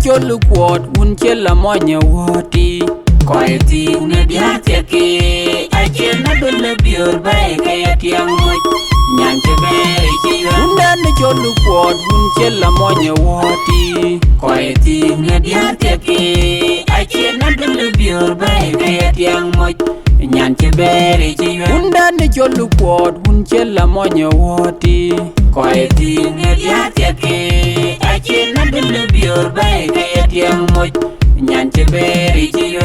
cholu quad un chela monya wati koi ti ne dia teke ai chena dole bior bai ke tiang mo nyan che be chi unda ne cholu quad un chela monya wati koi ti ne dia teke ai chena dole bior bai ke tiang mo nyan che be chi unda ne cholu quad un chela monya wati koi ti ne dia teke ai chena dole bior bai ke tiang mo nyan che be chi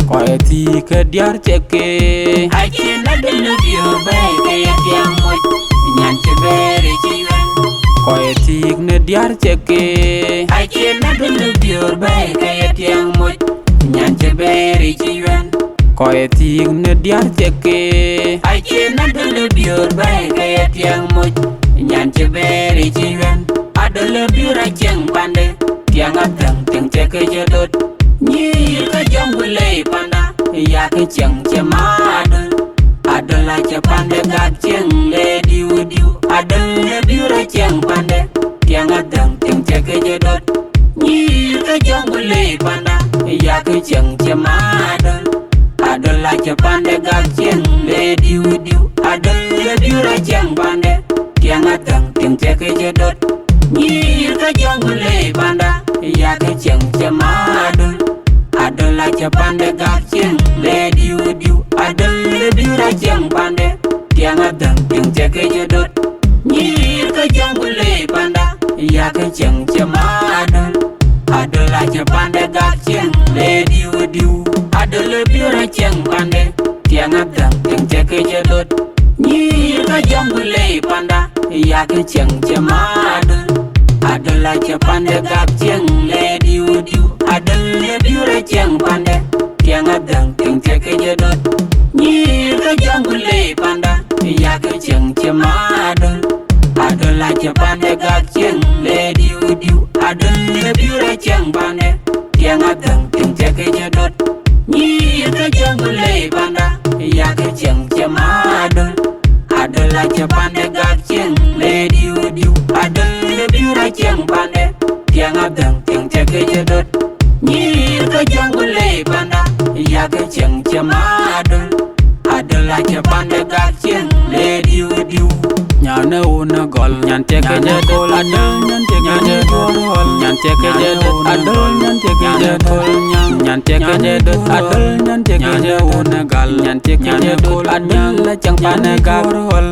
koi ti ke diar cheke ai chena dole bior bai ke tiang mo nyan che be chi koi ti ne diar cheke ai chena dole bior bai ke tiang mo nyan che be chi koi ti ne diar cheke ai chena dole bior bai ke tiang mo nyan che be chi adole bior ai cheng pande tiang atang ting cheke jedot ni ka jambule panda ya ke cheng chema adola che pande ga cheng le diu diu adole bior ai cheng pande tiang atang ting cheke jedot ni ka jambule panda ya ke cheng chema adola che pande ga cheng le diu diu adole bior ai cheng pande tiang atang ting cheke jedot ni ka jambule panda ya ke cheng chema adola che pande ga cheng le diu diu adole bior ai cheng pande tiang atang ting cheke jedot ni ka jambule panda ya ke cheng chema adola che pande ga cheng le diu diu adole bior ai cheng pande tiang atang ting cheke jedot ni ka jambule panda ya ke cheng chema adola che pande ga cheng le diu diu adole bior ai cheng pande tiang atang ting cheke jedot ni ka jambule panda ya ke cheng chema adola che pande ga cheng le diu diu adole bior ai cheng pande tiang atang ting cheke jedot ni ka jambule panda ya ke cheng chema adola che pande ga cheng le diu diu adole bior ai cheng pande tiang atang ting cheke jedot ni ka jambule panda ya ke cheng chema adola che pande ga cheng le diu diu nyane una gol nyan teke jedol adol nyan teke jedol nyan teke jedol adol nyan teke jedol nyan teke jedol adol nyan teke jedol una gal nyan teke jedol adol la chang pane gal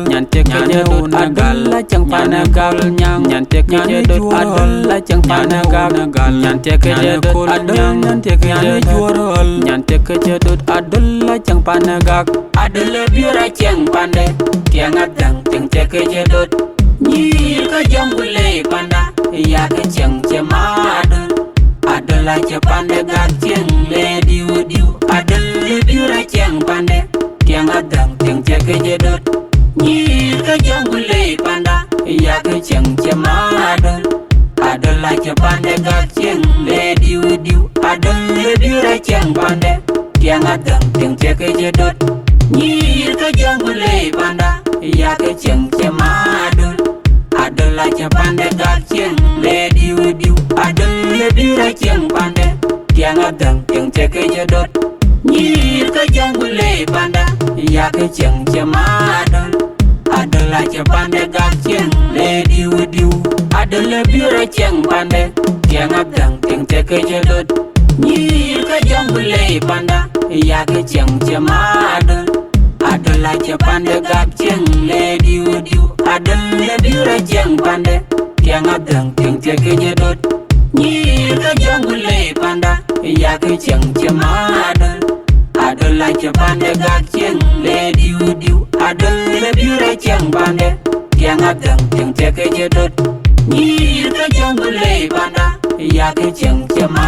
nyan teke jedol adol la chang pane gal nyan teke jedol adol la chang pane gal nyan teke jedol adol nyan teke jedol nyan teke jedol adol la chang pane gal adol bior ai cheng pande tiang atang ting cheke jedot ni ka jambule panda ya ke cheng chema adola che pande ga cheng le diu diu adole bior ai cheng pande tiang atang ting cheke jedot ni ka jambule panda ya ke cheng chema adola che pande ga cheng le diu diu adole bior ai cheng pande tiang atang ting cheke jedot ni ka jambule panda ya ke cheng chema adola che pande ga cheng le diu diu adole bior ai cheng pande tiang atang ting cheke jedot ni ka jambule panda ya ke cheng chema adola che pande ga cheng le diu diu adole bior ai cheng pande tiang atang ting cheke jedot ni ka jambule panda ya ke cheng chema adola che pande ga cheng le diu diu adole bior ai cheng pande tiang atang ting cheke jedot ni ka jambule panda ya ke cheng chema adola che pande ga cheng le diu diu adole bior ai cheng pande tiang atang ting cheke jedot ni ka jambule panda ya ke cheng chema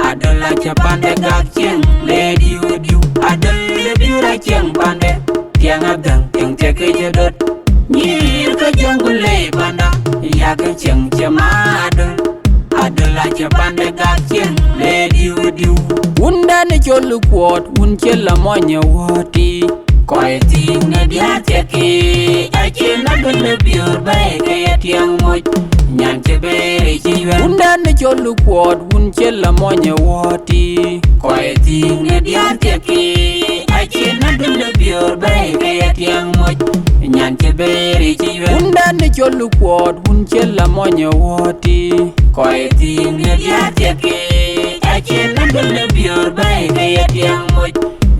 adola che pande ga cheng le diu diu adole bior ai cheng pande tiang atang ting cheke jedot ni ka jambule panda ya ke cheng chema adola che pande ga cheng le diu diu unda ne cholu quad un chela monya wati koi ti ne dia teke ai chena dole bior bai ke tiang mo nyan che bere chiwen unda ne cholu kwod un chela monye woti koe ting ne diar teki ache na dule bior bai ke tiang moj nyan che bere chiwen unda ne cholu kwod un chela monye woti koe ting ne diar teki ache na dule bior bai ke tiang moj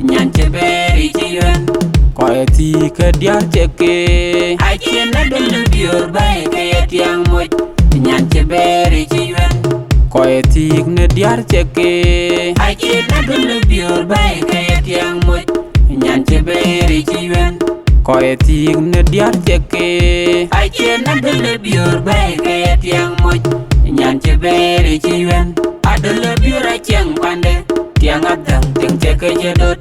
nyan che bere chiwen koe ti ke diar teki ache na dule bior bai ke tiang moj nyan che bere chiwen koe ti ne diar teki ache na dule bior bai ke tiang moj nyan che bere chiwen koe ti ne diar teki ache na dule bior bai ke tiang moj nyan che bere chiwen adule bior acheng pande tiang adang ting teke jedot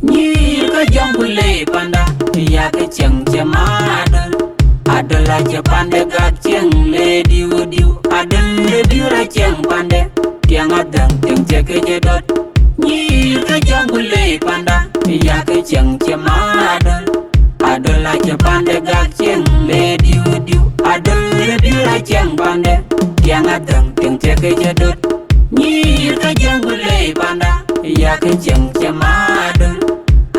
nyir ka jambule panda ya ke cheng chema adela che pande gak cheng le diu diu adele bior acheng pande tiang adang ting teke jedot nyir ka jambule panda ya ke cheng chema adela che pande gak cheng le diu diu adele bior acheng pande tiang adang ting teke jedot nyir ka jambule panda ya ke cheng chema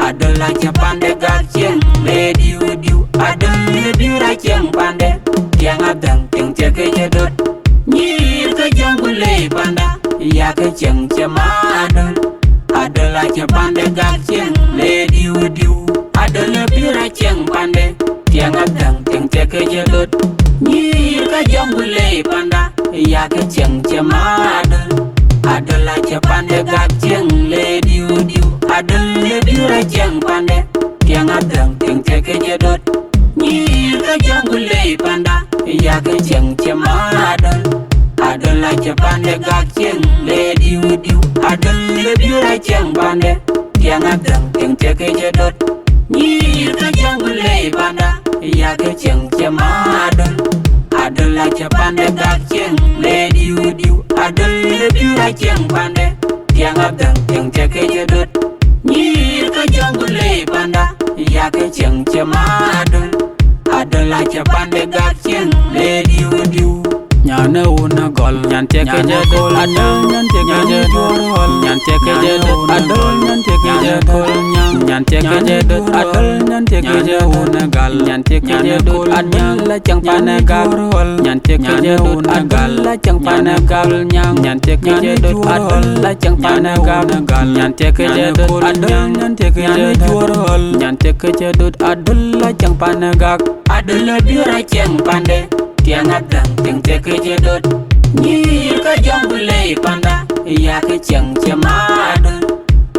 adela che pande gak cheng le diu diu adele bior acheng pande tiang adang ting teke jedot nyir ka jambule panda ya ke cheng chema adela che pande gak cheng le diu diu adele bior acheng pande tiang adang ting teke jedot nyir ka jambule panda ya ke cheng chema adela che pande gak cheng le diu diu adele bior acheng pande tiang adang ting teke jedot nyir ka jambule panda ya ke cheng chema adela che pande gak cheng le diu diu adele bior acheng pande tiang adang ting teke jedot nyir ka jambule panda ya ke cheng chema adela che pande gak cheng le diu diu adele bior acheng pande tiang adang ting teke jedot nyir ka jambule panda ya ke cheng chema adela che pande gak cheng le diu diu nyane una gol nyan teke jedot adel nyan teke jedot nyan teke jedot adel nyan teke jedot nyan teke jedot adel nyan teke jedot una gal nyan teke jedot adel la chang pane gal nyan teke jedot adel la chang pane gal nyan teke jedot adel la chang pane gal nyan teke jedot adel nyan teke jedot nyan teke jedot adel la chang pane gal adel bior acheng pande tiang adang ting teke jedot nyir ka jambule panda ya ke cheng chema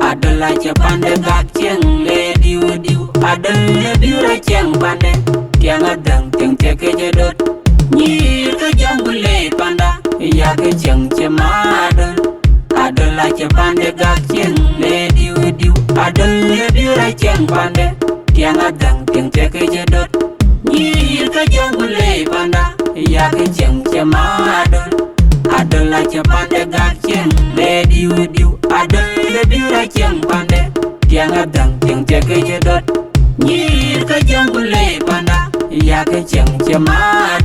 adela che pande gak cheng le diu diu adele bior acheng pande tiang adang ting teke jedot nyir ka jambule panda ya ke cheng chema adela che pande gak cheng le diu diu adele bior acheng pande tiang adang ting teke jedot nyir ka jambule panda ya ke cheng chema adela che pande gak cheng le diu diu adele bior acheng pande tiang adang ting teke jedot nyir ka jambule panda ya ke cheng chema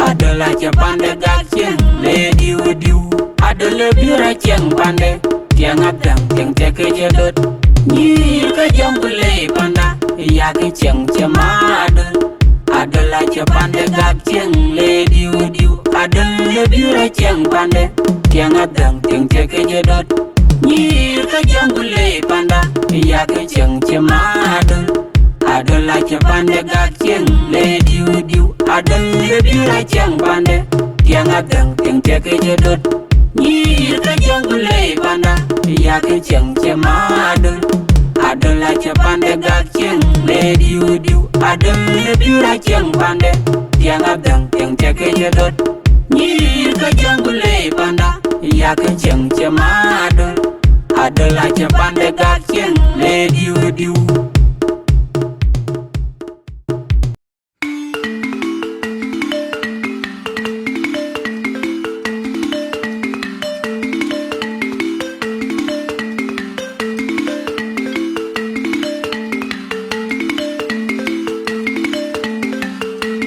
adela che pande gak cheng le diu diu adele bior acheng pande tiang adang ting teke jedot nyir ka jambule panda ya ke cheng chema adela che pande gak cheng le diu diu adele bior acheng pande tiang adang ting teke jedot nyir ka jambule panda ya ke cheng chema adela che pande gak cheng le diu diu adele bior acheng pande tiang adang ting teke jedot nyir ka jambule panda ya ke cheng chema adela che pande gak cheng le diu diu adele bior acheng pande tiang adang ting teke jedot nyir ka jambule panda ya ke cheng chema adela che pande gak cheng le diu diu